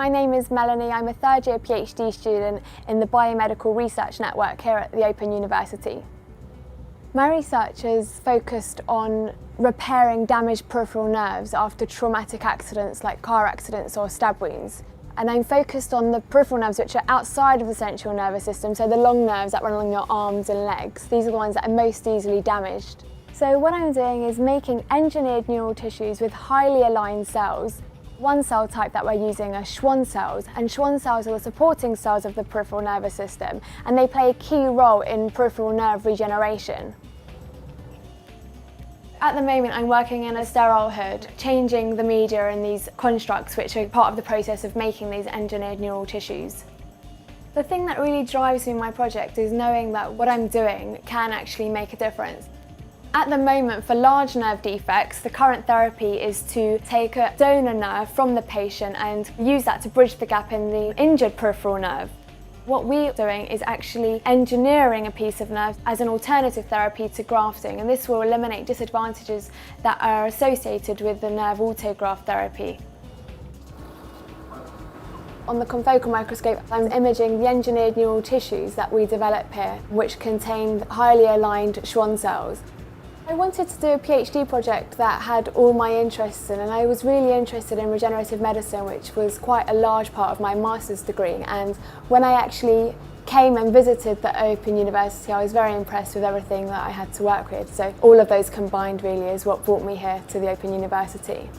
My name is Melanie. I'm a third-year PhD student in the Biomedical Research Network here at the Open University. My research is focused on repairing damaged peripheral nerves after traumatic accidents like car accidents or stab wounds. And I'm focused on the peripheral nerves which are outside of the central nervous system, so the long nerves that run along your arms and legs. These are the ones that are most easily damaged. So what I'm doing is making engineered neural tissues with highly aligned cells. One cell type that we're using are Schwann cells, and Schwann cells are the supporting cells of the peripheral nervous system, and they play a key role in peripheral nerve regeneration. At the moment, I'm working in a sterile hood, changing the media in these constructs which are part of the process of making these engineered neural tissues. The thing that really drives me in my project is knowing that what I'm doing can actually make a difference. At the moment, for large nerve defects, the current therapy is to take a donor nerve from the patient and use that to bridge the gap in the injured peripheral nerve. What we're doing is actually engineering a piece of nerve as an alternative therapy to grafting, and this will eliminate disadvantages that are associated with the nerve autograft therapy. On the confocal microscope, I'm imaging the engineered neural tissues that we develop here, which contain highly aligned Schwann cells. I wanted to do a PhD project that had all my interests in, and I was really interested in regenerative medicine, which was quite a large part of my master's degree. And when I actually came and visited the Open University, I was very impressed with everything that I had to work with. So all of those combined really is what brought me here to the Open University.